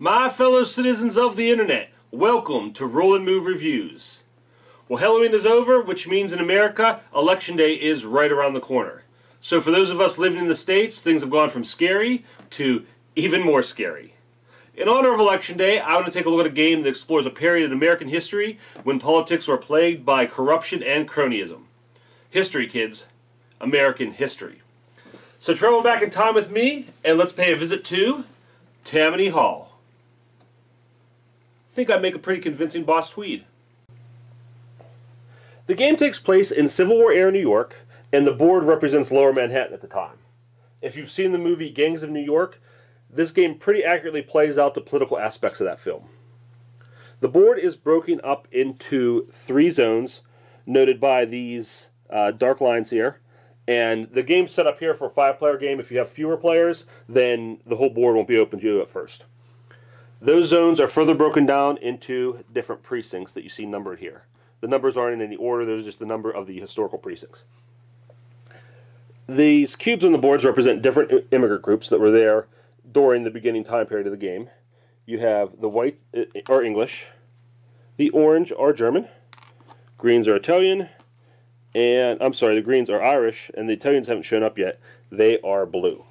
My fellow citizens of the internet, welcome to Roll and Move Reviews. Well, Halloween is over, which means in America, Election Day is right around the corner. So for those of us living in the States, things have gone from scary to even more scary. In honor of Election Day, I want to take a look at a game that explores a period in American history when politics were plagued by corruption and cronyism. History, kids. American history. So travel back in time with me, and let's pay a visit to Tammany Hall. I think I'd make a pretty convincing Boss Tweed. The game takes place in Civil War era New York, and the board represents Lower Manhattan at the time. If you've seen the movie Gangs of New York, this game pretty accurately plays out the political aspects of that film. The board is broken up into 3 zones, noted by these dark lines here, and the game's set up here for a 5-player game. If you have fewer players, then the whole board won't be open to you at first. Those zones are further broken down into different precincts that you see numbered here. The numbers aren't in any order, those are just the number of the historical precincts. These cubes on the boards represent different immigrant groups that were there during the beginning time period of the game. You have the white are English, the orange are German, greens are Italian, and I'm sorry, the greens are Irish, and the Italians haven't shown up yet. They are blue.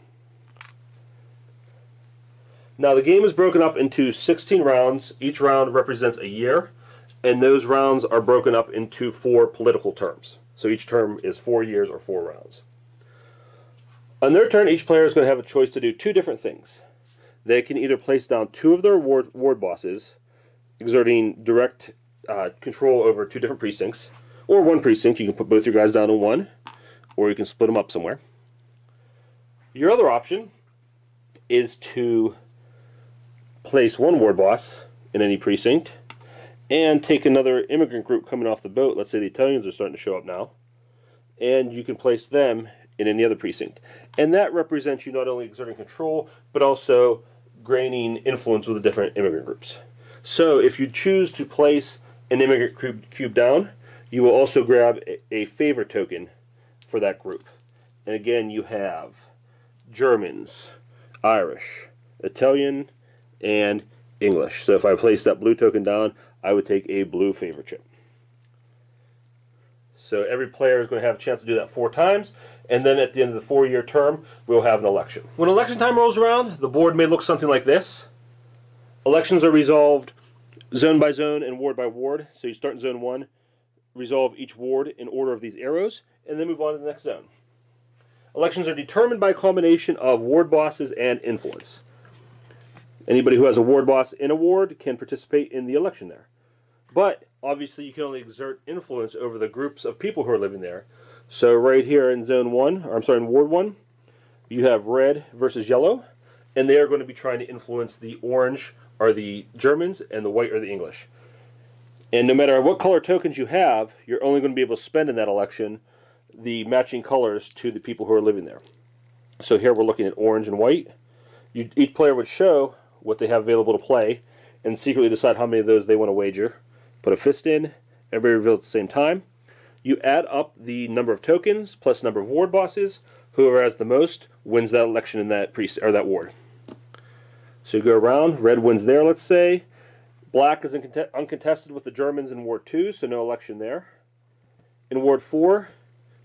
Now the game is broken up into 16 rounds. Each round represents a year, and those rounds are broken up into 4 political terms. So each term is 4 years or 4 rounds. On their turn, each player is going to have a choice to do 2 different things. They can either place down 2 of their ward bosses, exerting direct control over 2 different precincts, or 1 precinct. You can put both your guys down in 1, or you can split them up somewhere. Your other option is to place 1 ward boss in any precinct and take another immigrant group coming off the boat. Let's say the Italians are starting to show up now, and you can place them in any other precinct. And that represents you not only exerting control, but also gaining influence with the different immigrant groups. So if you choose to place an immigrant cube down, you will also grab a favor token for that group. And again, you have Germans, Irish, Italian, and English. So if I place that blue token down, I would take a blue favor chip. So every player is going to have a chance to do that 4 times, and then at the end of the 4-year term, we'll have an election. When election time rolls around, the board may look something like this. Elections are resolved zone by zone and ward by ward. So you start in zone 1, resolve each ward in order of these arrows, and then move on to the next zone. Elections are determined by a combination of ward bosses and influence. Anybody who has a ward boss in a ward can participate in the election there. But obviously you can only exert influence over the groups of people who are living there. So right here in zone 1, or I'm sorry, in ward 1, you have red versus yellow, and they are going to be trying to influence the orange are the Germans and the white are the English. And no matter what color tokens you have, you're only going to be able to spend in that election the matching colors to the people who are living there. So here we're looking at orange and white. Each player would show what they have available to play and secretly decide how many of those they want to wager. Put a fist in, everybody reveals at the same time. You add up the number of tokens plus number of ward bosses. Whoever has the most wins that election in that that ward. So you go around, red wins there, let's say. Black is uncontested with the Germans in Ward 2, so no election there. In Ward 4,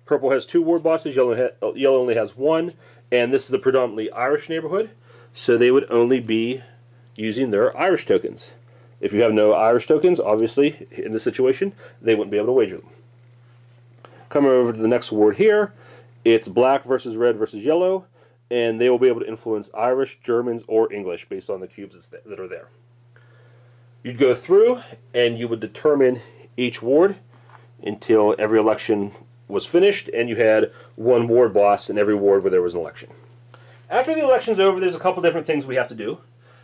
purple has 2 ward bosses, yellow only has 1, and this is a predominantly Irish neighborhood, so they would only be using their Irish tokens. If you have no Irish tokens, obviously, in this situation, they wouldn't be able to wager them. Coming over to the next ward here, it's black versus red versus yellow, and they will be able to influence Irish, Germans, or English based on the cubes that are there. You'd go through, and you would determine each ward until every election was finished, and you had 1 ward boss in every ward where there was an election. After the election's over, there's a couple different things we have to do.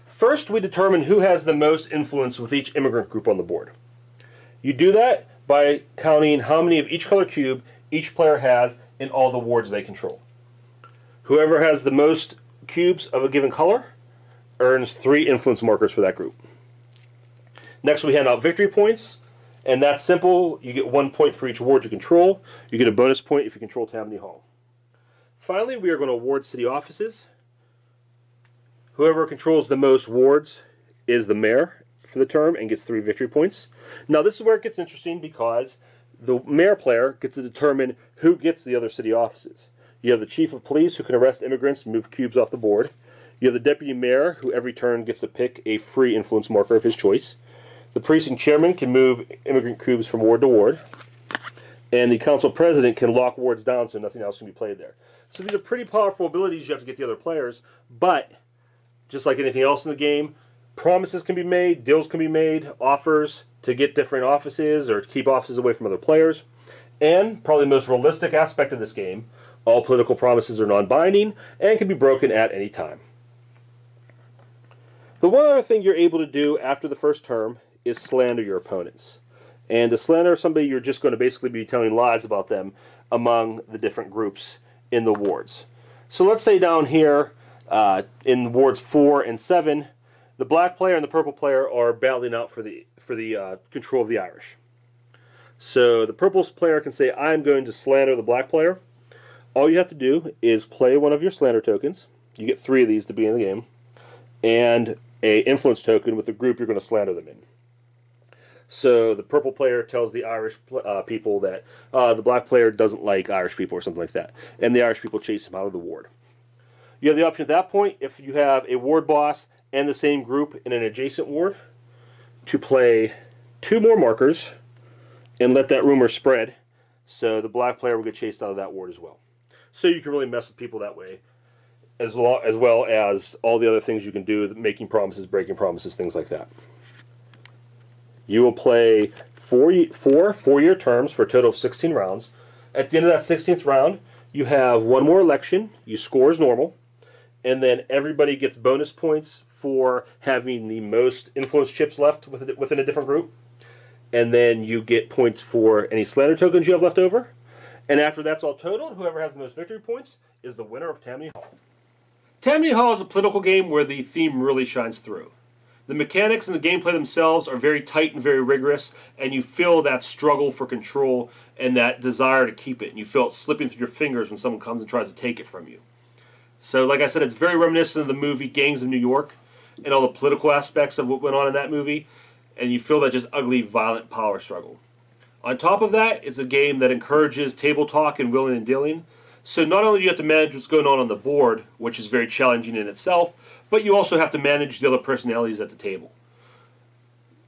First, we determine who has the most influence with each immigrant group on the board. You do that by counting how many of each color cube each player has in all the wards they control. Whoever has the most cubes of a given color earns 3 influence markers for that group. Next, we hand out victory points, and that's simple. You get 1 point for each ward you control. You get a bonus point if you control Tammany Hall. Finally, we are going to award city offices. Whoever controls the most wards is the mayor for the term and gets 3 victory points. Now this is where it gets interesting because the mayor player gets to determine who gets the other city offices. You have the chief of police who can arrest immigrants and move cubes off the board. You have the deputy mayor who every turn gets to pick a free influence marker of his choice. The precinct chairman can move immigrant cubes from ward to ward. And the council president can lock wards down so nothing else can be played there. So these are pretty powerful abilities you have to get the other players, but just like anything else in the game, promises can be made, deals can be made, offers to get different offices or to keep offices away from other players. And probably the most realistic aspect of this game, all political promises are non-binding and can be broken at any time. The one other thing you're able to do after the first term is slander your opponents. And to slander somebody, you're just going to basically be telling lies about them among the different groups in the wards. So let's say down here in wards 4 and 7, the black player and the purple player are battling out for the control of the Irish. So the purple player can say, I'm going to slander the black player. All you have to do is play one of your slander tokens. You get 3 of these to be in the game. And a influence token with the group you're going to slander them in. So the purple player tells the Irish people that the black player doesn't like Irish people or something like that. And the Irish people chase him out of the ward. You have the option at that point, if you have a ward boss and the same group in an adjacent ward, to play 2 more markers and let that rumor spread. So the black player will get chased out of that ward as well. So you can really mess with people that way, as well as all the other things you can do, making promises, breaking promises, things like that. You will play 4 4-year terms for a total of 16 rounds. At the end of that 16th round, you have 1 more election. You score as normal. And then everybody gets bonus points for having the most influence chips left within a different group. And then you get points for any slander tokens you have left over. And after that's all totaled, whoever has the most victory points is the winner of Tammany Hall. Tammany Hall is a political game where the theme really shines through. The mechanics and the gameplay themselves are very tight and very rigorous, and you feel that struggle for control and that desire to keep it, and you feel it slipping through your fingers when someone comes and tries to take it from you. So, like I said, it's very reminiscent of the movie Gangs of New York and all the political aspects of what went on in that movie, and you feel that just ugly, violent power struggle. On top of that, it's a game that encourages table talk and wheeling and dealing. So not only do you have to manage what's going on the board, which is very challenging in itself, but you also have to manage the other personalities at the table.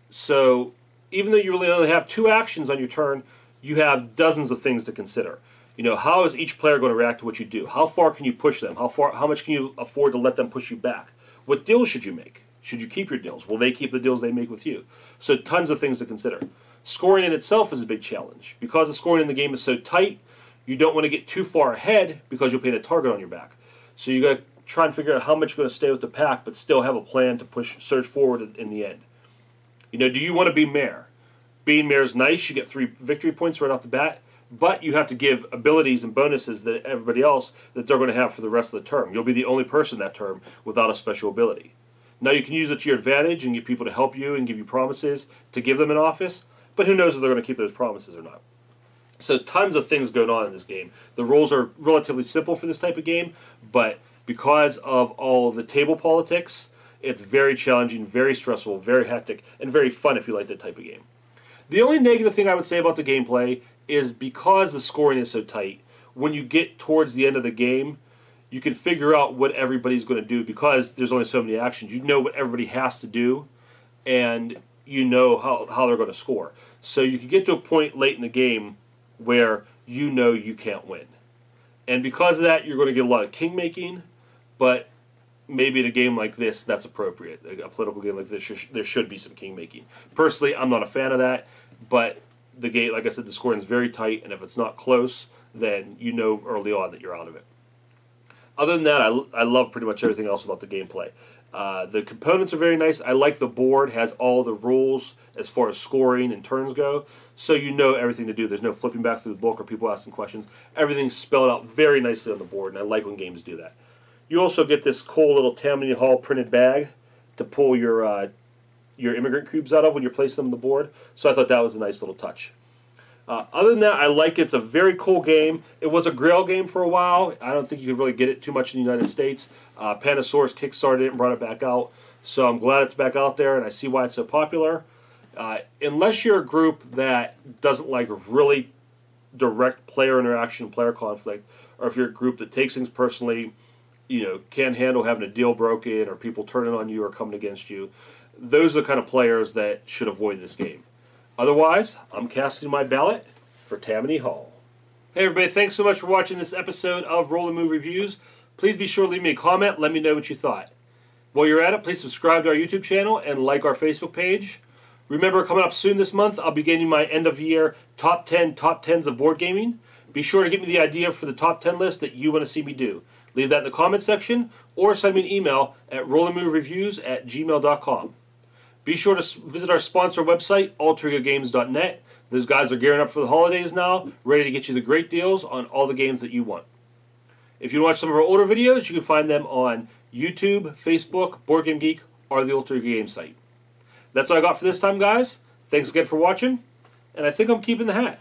So even though you really only have 2 actions on your turn, you have dozens of things to consider. You know, how is each player going to react to what you do? How far can you push them? How much can you afford to let them push you back? What deals should you make? Should you keep your deals? Will they keep the deals they make with you? So tons of things to consider. Scoring in itself is a big challenge. Because the scoring in the game is so tight, you don't want to get too far ahead because you'll paint a target on your back. So you got to try and figure out how much you're going to stay with the pack, but still have a plan to surge forward in the end. You know, do you want to be mayor? Being mayor is nice. You get 3 victory points right off the bat, but you have to give abilities and bonuses that everybody else that they're going to have for the rest of the term. You'll be the only person that term without a special ability. Now you can use it to your advantage and get people to help you and give you promises to give them an office, but who knows if they're going to keep those promises or not. So tons of things going on in this game. The rules are relatively simple for this type of game, but because of all the table politics, it's very challenging, very stressful, very hectic, and very fun if you like that type of game. The only negative thing I would say about the gameplay is because the scoring is so tight, when you get towards the end of the game, you can figure out what everybody's going to do because there's only so many actions. You know what everybody has to do, and you know how they're going to score. So you can get to a point late in the game where you know you can't win. And because of that, you're going to get a lot of king making, but maybe in a game like this, that's appropriate. A political game like this, there should be some king making. Personally, I'm not a fan of that, but the game, like I said, the scoring is very tight, and if it's not close, then you know early on that you're out of it. Other than that, I love pretty much everything else about the gameplay. The components are very nice. I like the board has all the rules as far as scoring and turns go, so you know everything to do. There's no flipping back through the book or people asking questions. Everything's spelled out very nicely on the board, and I like when games do that. You also get this cool little Tammany Hall printed bag to pull your immigrant cubes out of when you place them on the board, so I thought that was a nice little touch. Other than that, I like it. It's a very cool game. It was a Grail game for a while. I don't think you could really get it too much in the United States. Panasaurus kickstarted it and brought it back out. So I'm glad it's back out there, and I see why it's so popular. Unless you're a group that doesn't like really direct player interaction, player conflict, or if you're a group that takes things personally, you know, can't handle having a deal broken or people turning on you or coming against you, those are the kind of players that should avoid this game. Otherwise, I'm casting my ballot for Tammany Hall. Hey everybody, thanks so much for watching this episode of Roll and Move Reviews. Please be sure to leave me a comment, let me know what you thought. While you're at it, please subscribe to our YouTube channel and like our Facebook page. Remember, coming up soon this month, I'll be getting my end-of-year top 10s of board gaming. Be sure to give me the idea for the top 10 list that you want to see me do. Leave that in the comment section or send me an email at rollandmovereviews@gmail.com. Be sure to visit our sponsor website, alteregogames.net. Those guys are gearing up for the holidays now, ready to get you the great deals on all the games that you want. If you want to watch some of our older videos, you can find them on YouTube, Facebook, Board Game Geek, or the Alter Ego Games site. That's all I got for this time, guys. Thanks again for watching, and I think I'm keeping the hat.